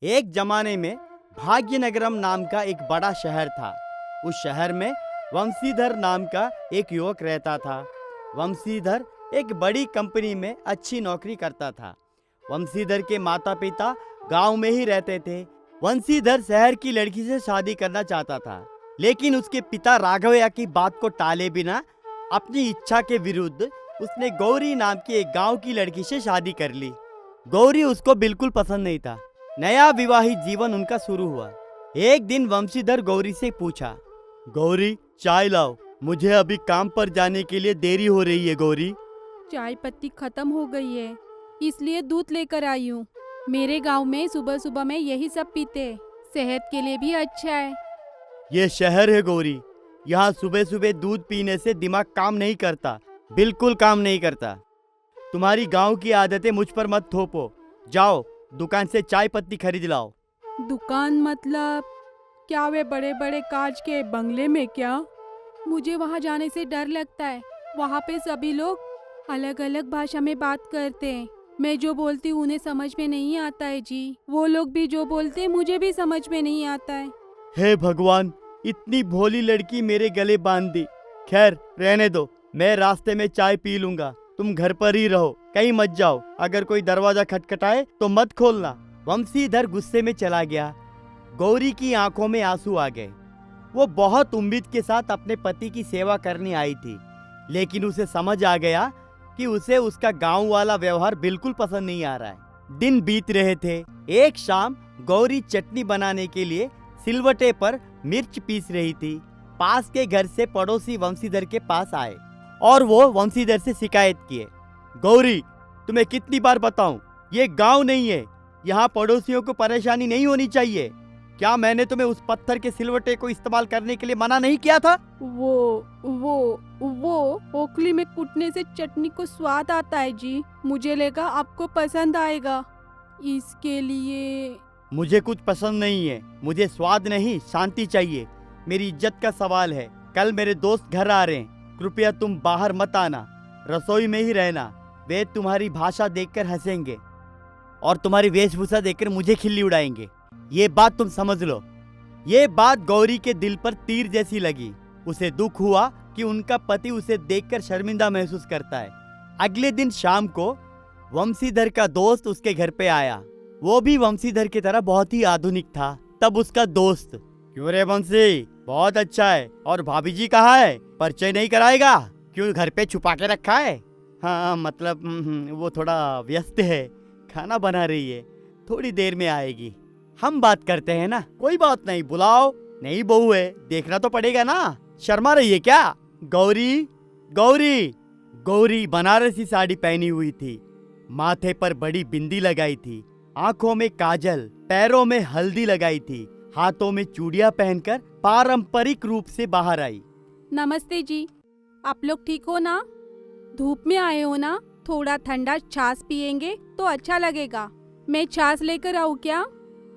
एक जमाने में भाग्यनगरम नाम का एक बड़ा शहर था। उस शहर में वंशीधर नाम का एक युवक रहता था। वंशीधर एक बड़ी कंपनी में अच्छी नौकरी करता था। वंशीधर के माता पिता गांव में ही रहते थे। वंशीधर शहर की लड़की से शादी करना चाहता था, लेकिन उसके पिता राघवैया की बात को टाले बिना अपनी इच्छा के विरुद्ध उसने गौरी नाम की एक गांव की लड़की से शादी कर ली। गौरी उसको बिल्कुल पसंद नहीं था। नया विवाहित जीवन उनका शुरू हुआ। एक दिन वंशीधर गौरी से पूछा, गौरी चाय लाओ, मुझे अभी काम पर जाने के लिए देरी हो रही है। गौरी, चाय पत्ती खत्म हो गई है, इसलिए दूध लेकर आई हूँ। मेरे गांव में सुबह सुबह में यही सब पीते हैं, सेहत के लिए भी अच्छा है। ये शहर है गौरी, यहाँ सुबह सुबह दूध पीने से दिमाग काम नहीं करता, बिल्कुल काम नहीं करता। तुम्हारी गांव की आदतें मुझ पर मत थोपो। जाओ दुकान से चाय पत्ती खरीद लाओ। दुकान मतलब क्या वे बड़े बड़े कांच के बंगले में क्या? मुझे वहाँ जाने से डर लगता है। वहाँ पे सभी लोग अलग अलग भाषा में बात करते हैं। मैं जो बोलती हूँ उन्हें समझ में नहीं आता है जी। वो लोग भी जो बोलते हैं मुझे भी समझ में नहीं आता है। हे भगवान, इतनी भोली लड़की मेरे गले बांध दी। खैर रहने दो, मैं रास्ते में चाय पी लूंगा। तुम घर पर ही रहो, कहीं मत जाओ। अगर कोई दरवाजा खटखटाए तो मत खोलना। वंशीधर गुस्से में चला गया। गौरी की आंखों में आंसू आ गए। वो बहुत उम्मीद के साथ अपने पति की सेवा करने आई थी, लेकिन उसे समझ आ गया कि उसे उसका गांव वाला व्यवहार बिल्कुल पसंद नहीं आ रहा है। दिन बीत रहे थे। एक शाम गौरी चटनी बनाने के लिए सिलवटे पर मिर्च पीस रही थी। पास के घर से पड़ोसी वंशीधर के पास आए और वो वंशीधर से शिकायत किए, गौरी तुम्हें कितनी बार बताऊं, ये गांव नहीं है, यहाँ पड़ोसियों को परेशानी नहीं होनी चाहिए। क्या मैंने तुम्हें उस पत्थर के सिलवटे को इस्तेमाल करने के लिए मना नहीं किया था? वो ओखली में कूटने से चटनी को स्वाद आता है जी। मुझे लगा आपको पसंद आएगा, इसके लिए। मुझे कुछ पसंद नहीं है। मुझे स्वाद नहीं, शांति चाहिए। मेरी इज्जत का सवाल है। कल मेरे दोस्त घर आ रहे हैं, कृपया तुम बाहर मत आना, रसोई में ही रहना। वे तुम्हारी भाषा देखकर हंसेंगे और तुम्हारी वेशभूषा देखकर मुझे खिल्ली उड़ाएंगे। ये बात तुम समझ लो। ये बात गौरी के दिल पर तीर जैसी लगी। उसे दुख हुआ कि उनका पति उसे देखकर शर्मिंदा महसूस करता है। अगले दिन शाम को वंशीधर का दोस्त उसके घर पे आया। वो भी वंशीधर की तरह बहुत ही आधुनिक था। तब उसका दोस्त, क्यों रे वंशी, बहुत अच्छा है। और भाभी जी कहाँ है? परिचय नहीं कराएगा? क्यों घर पे छुपा के रखा है? हाँ मतलब वो थोड़ा व्यस्त है, खाना बना रही है, थोड़ी देर में आएगी। हम बात करते हैं ना। कोई बात नहीं, बुलाओ। नई बहू है, देखना तो पड़ेगा ना। शर्मा रही है क्या? गौरी गौरी गौरी बनारसी साड़ी पहनी हुई थी, माथे पर बड़ी बिंदी लगाई थी, आंखों में काजल, पैरों में हल्दी लगाई थी, हाथों में चूड़ियां पहनकर पारंपरिक रूप से बाहर आई। नमस्ते जी, आप लोग ठीक हो ना? धूप में आए हो ना? थोड़ा ठंडा छाछ पियेंगे तो अच्छा लगेगा। मैं छाछ लेकर आऊँ क्या?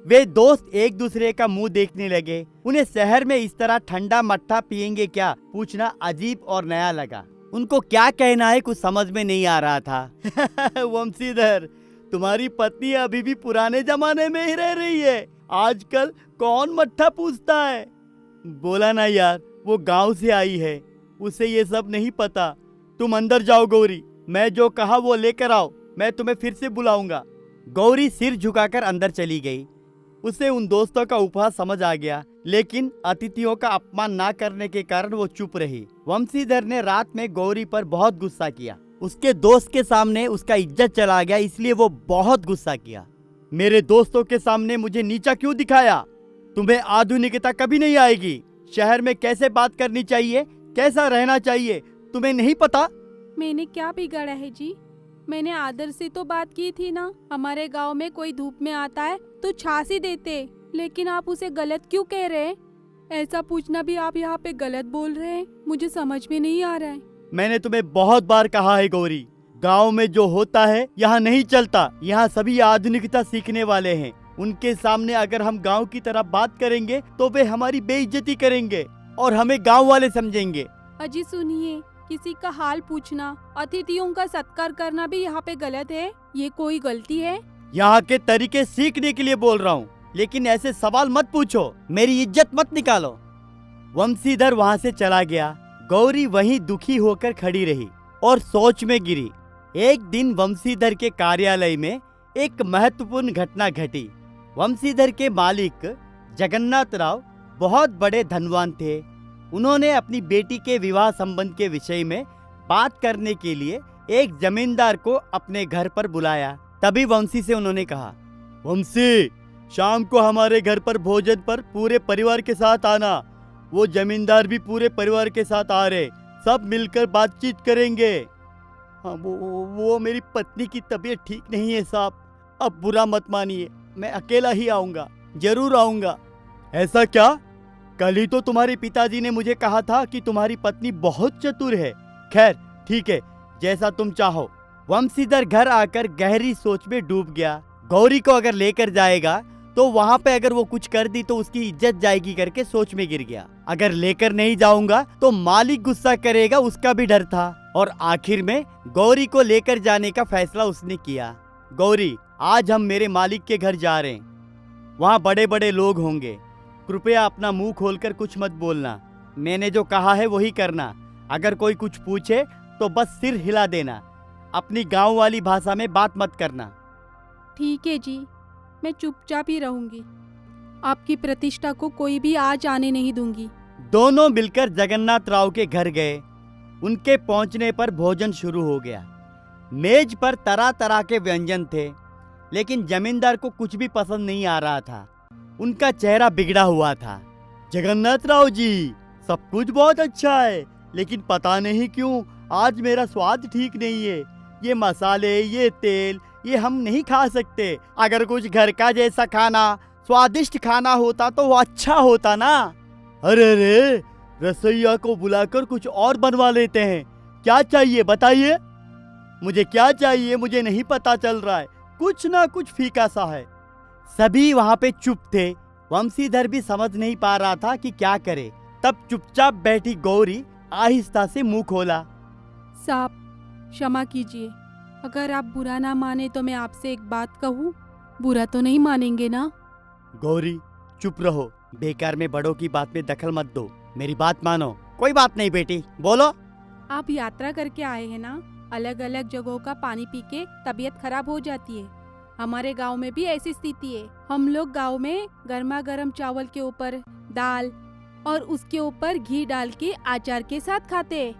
वे दोस्त एक दूसरे का मुंह देखने लगे। उन्हें शहर में इस तरह ठंडा मट्ठा पियेंगे क्या पूछना अजीब और नया लगा। उनको क्या कहना है कुछ समझ में नहीं आ रहा था। वंशीधर, तुम्हारी पत्नी अभी भी पुराने जमाने में ही रह रही है। आजकल कौन मट्ठा पूछता है? बोला ना यार, वो गांव से आई है, उसे ये सब नहीं पता। तुम अंदर जाओ गौरी, मैं जो कहा वो लेकर आओ, मैं तुम्हें फिर से बुलाऊंगा। गौरी सिर झुकाकर अंदर चली गई। उसे उन दोस्तों का उपहास समझ आ गया, लेकिन अतिथियों का अपमान ना करने के कारण वो चुप रही। वंशीधर ने रात में गौरी पर बहुत गुस्सा किया। उसके दोस्त के सामने उसका इज्जत चला गया, इसलिए वो बहुत गुस्सा किया। मेरे दोस्तों के सामने मुझे नीचा क्यों दिखाया? तुम्हें आधुनिकता कभी नहीं आएगी। शहर में कैसे बात करनी चाहिए, कैसा रहना चाहिए, तुम्हें नहीं पता? मैंने क्या बिगाड़ा है जी? मैंने आदर से तो बात की थी ना। हमारे गांव में कोई धूप में आता है तो छाछ ही देते, लेकिन आप उसे गलत क्यों कह रहे हैं? ऐसा पूछना भी आप यहाँ पे गलत बोल रहे हैं। मुझे समझ में नहीं आ रहा है। मैंने तुम्हें बहुत बार कहा है गौरी, गांव में जो होता है यहाँ नहीं चलता। यहाँ सभी आधुनिकता सीखने वाले हैं। उनके सामने अगर हम गांव की तरह बात करेंगे तो वे हमारी बेइज्जती करेंगे और हमें गांव वाले समझेंगे। अजी सुनिए, किसी का हाल पूछना, अतिथियों का सत्कार करना भी यहाँ पे गलत है। ये कोई गलती है? यहाँ के तरीके सीखने के लिए बोल रहा हूँ, लेकिन ऐसे सवाल मत पूछो, मेरी इज्जत मत निकालो। वंशीधर वहां से चला गया। गौरी वहीं दुखी होकर खड़ी रही और सोच में गिरी। एक दिन वंशीधर के कार्यालय में एक महत्वपूर्ण घटना घटी। वंशीधर के मालिक जगन्नाथ राव बहुत बड़े धनवान थे। उन्होंने अपनी बेटी के विवाह संबंध के विषय में बात करने के लिए एक जमींदार को अपने घर पर बुलाया। तभी वंशी से उन्होंने कहा, वंशी, शाम को हमारे घर पर भोजन पर पूरे परिवार के साथ आना। वो जमींदार भी पूरे परिवार के साथ आ रहे, सब मिलकर बातचीत करेंगे। हाँ, वो मेरी पत्नी की तबीयत ठीक नहीं है साहब, अब बुरा मत मानिए, मैं अकेला ही आऊँगा, जरूर आऊँगा। ऐसा क्या? कल ही तो तुम्हारे पिताजी ने मुझे कहा था कि तुम्हारी पत्नी बहुत चतुर है। खैर ठीक है, जैसा तुम चाहो। वंशीधर घर आकर गहरी सोच में डूब गया। गौरी को अगर लेकर जाएगा तो वहां पे अगर वो कुछ कर दी तो उसकी इज्जत जाएगी करके सोच में गिर गया। अगर लेकर नहीं जाऊंगा तो मालिक गुस्सा करेगा, उसका भी डर था। और आखिर में गौरी को लेकर जाने का फैसला उसने किया। गौरी, आज हम मेरे मालिक के घर जा रहे हैं, वहाँ बड़े बड़े लोग होंगे, कृपया अपना मुंह खोलकर कुछ मत बोलना। मैंने जो कहा है वही करना। अगर कोई कुछ पूछे तो बस सिर हिला देना, अपनी गांव वाली भाषा में बात मत करना। ठीक है जी, मैं चुपचाप ही रहूंगी। आपकी प्रतिष्ठा को कोई भी आज आने नहीं दूंगी। दोनों मिलकर जगन्नाथ राव के घर गए। उनके पहुंचने पर भोजन शुरू हो गया। मेज पर तरह तरह के व्यंजन थे, लेकिन जमींदार को कुछ भी पसंद नहीं आ रहा था। उनका चेहरा बिगड़ा हुआ था। जगन्नाथ राव जी, सब कुछ बहुत अच्छा है, लेकिन पता नहीं क्यों आज मेरा स्वाद ठीक नहीं है। ये मसाले, ये तेल, ये हम नहीं खा सकते। अगर कुछ घर का जैसा खाना, स्वादिष्ट खाना होता तो वो अच्छा होता ना। अरे रे, रसोइया को बुलाकर कुछ और बनवा लेते हैं। क्या चाहिए बताइए? मुझे क्या चाहिए मुझे नहीं पता चल रहा है, कुछ ना कुछ फीका सा है। सभी वहां पे चुप थे। वंशीधर भी समझ नहीं पा रहा था कि क्या करे। तब चुपचाप बैठी गौरी आहिस्ता से मुंह खोला। साहब, क्षमा कीजिए, अगर आप बुरा ना माने तो मैं आपसे एक बात कहूँ। बुरा तो नहीं मानेंगे ना? गौरी, चुप रहो, बेकार में बड़ों की बात में दखल मत दो, मेरी बात मानो। कोई बात नहीं बेटी, बोलो। आप यात्रा करके आए हैं ना, अलग अलग जगहों का पानी पी के तबीयत खराब हो जाती है। हमारे गांव में भी ऐसी स्थिति है। हम लोग गांव में गर्मा गर्म चावल के ऊपर दाल और उसके ऊपर घी डाल के अचार के साथ खाते हैं।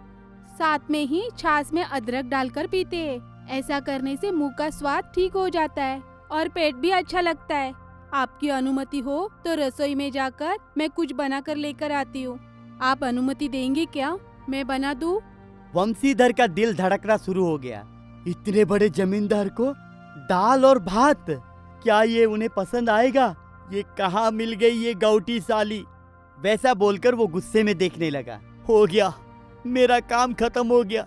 साथ में ही छाछ में अदरक डालकर पीते हैं। ऐसा करने से मुंह का स्वाद ठीक हो जाता है और पेट भी अच्छा लगता है। आपकी अनुमति हो तो रसोई में जाकर मैं कुछ बना कर लेकर आती हूँ। आप अनुमति देंगे क्या? मैं बना दूँ? वंशीधर का दिल धड़कना शुरू हो गया। इतने बड़े जमींदार को दाल और भात, क्या ये उन्हें पसंद आएगा? ये कहाँ मिल गई ये गौटी साली? वैसा बोलकर वो गुस्से में देखने लगा। हो गया, मेरा काम खत्म हो गया।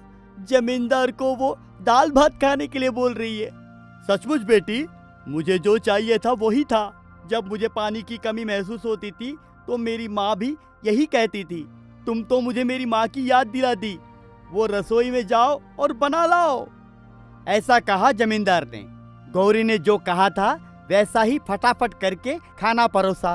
जमींदार को वो दाल भात खाने के लिए बोल रही है। सचमुच बेटी, मुझे जो चाहिए था वही था। जब मुझे पानी की कमी महसूस होती थी तो मेरी माँ भी यही कहती थी। तुम तो मुझे मेरी माँ की याद दिला दी। वो रसोई में जाओ और बना लाओ। ऐसा कहा जमींदार ने। गौरी ने जो कहा था वैसा ही फटाफट करके खाना परोसा।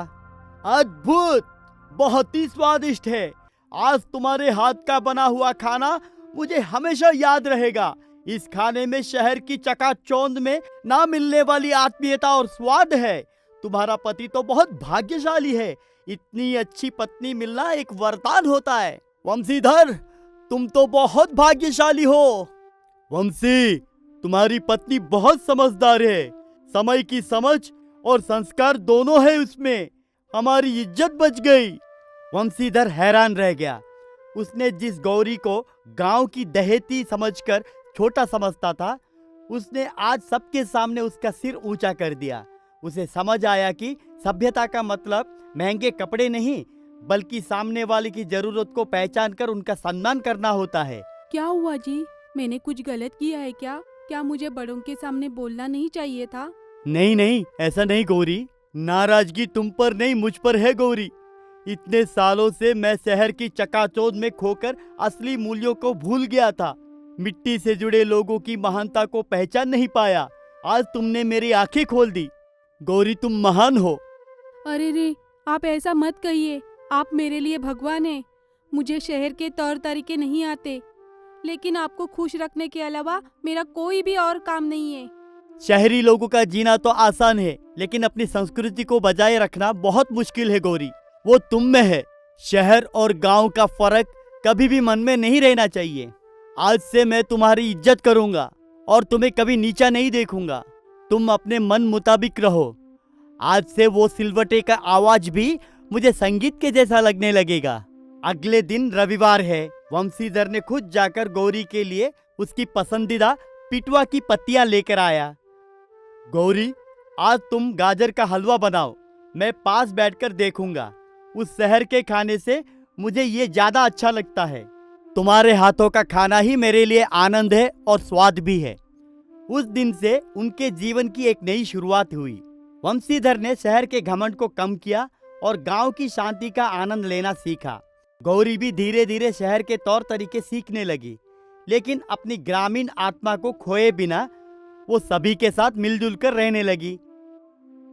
अद्भुत, बहुत ही स्वादिष्ट है। आज तुम्हारे हाथ का बना हुआ खाना मुझे हमेशा याद रहेगा। इस खाने में शहर की चकाचौंध में ना मिलने वाली आत्मीयता और स्वाद है। तुम्हारा पति तो बहुत भाग्यशाली है। इतनी अच्छी पत्नी मिलना एक वरदान होता है। वंशीधर, तुम तो बहुत भाग्यशाली हो। वंशी, तुम्हारी पत्नी बहुत समझदार है। समय की समझ और संस्कार दोनों है उसमें। हमारी इज्जत बच गई। वंशीधर हैरान रह गया। उसने जिस गौरी को गांव की दहेती समझकर छोटा समझता था, उसने आज सबके सामने उसका सिर ऊंचा कर दिया। उसे समझ आया कि सभ्यता का मतलब महंगे कपड़े नहीं, बल्कि सामने वाले की जरूरत को पहचान कर उनका सम्मान करना होता है। क्या हुआ जी? मैंने कुछ गलत किया है क्या? क्या मुझे बड़ों के सामने बोलना नहीं चाहिए था? नहीं नहीं, ऐसा नहीं गौरी। नाराजगी तुम पर नहीं, मुझ पर है गौरी। इतने सालों से मैं शहर की चकाचौंध में खोकर असली मूल्यों को भूल गया था। मिट्टी से जुड़े लोगों की महानता को पहचान नहीं पाया। आज तुमने मेरी आंखें खोल दी। गौरी तुम महान हो। अरे रे, आप ऐसा मत कहिए। आप मेरे लिए भगवान हैं। मुझे शहर के तौर तरीके नहीं आते, लेकिन आपको खुश रखने के अलावा मेरा कोई भी और काम नहीं है। शहरी लोगों का जीना तो आसान है, लेकिन अपनी संस्कृति को बजाय रखना बहुत मुश्किल है गौरी। वो तुम में है। शहर और गांव का फर्क कभी भी मन में नहीं रहना चाहिए। आज से मैं तुम्हारी इज्जत करूंगा और तुम्हें कभी नीचा नहीं देखूंगा। तुम अपने मन मुताबिक रहो। आज से वो सिलवटे का आवाज भी मुझे संगीत के जैसा लगने लगेगा। अगले दिन रविवार है। वंशीधर ने खुद जाकर गौरी के लिए उसकी पसंदीदा पिटुआ की पत्तियां लेकर आया। गौरी, आज तुम गाजर का हलवा बनाओ। मैं पास बैठकर देखूंगा। उस शहर के खाने से मुझे ये ज्यादा अच्छा लगता है। तुम्हारे हाथों का खाना ही मेरे लिए आनंद है और स्वाद भी है। उस दिन से उनके जीवन की एक नई शुरुआत हुई। वंशीधर ने शहर के घमंड को कम किया और गांव की शांति का आनंद लेना सीखा। गौरी भी धीरे धीरे शहर के तौर तरीके सीखने लगी, लेकिन अपनी ग्रामीण आत्मा को खोए बिना वो सभी के साथ मिलजुल कर रहने लगी।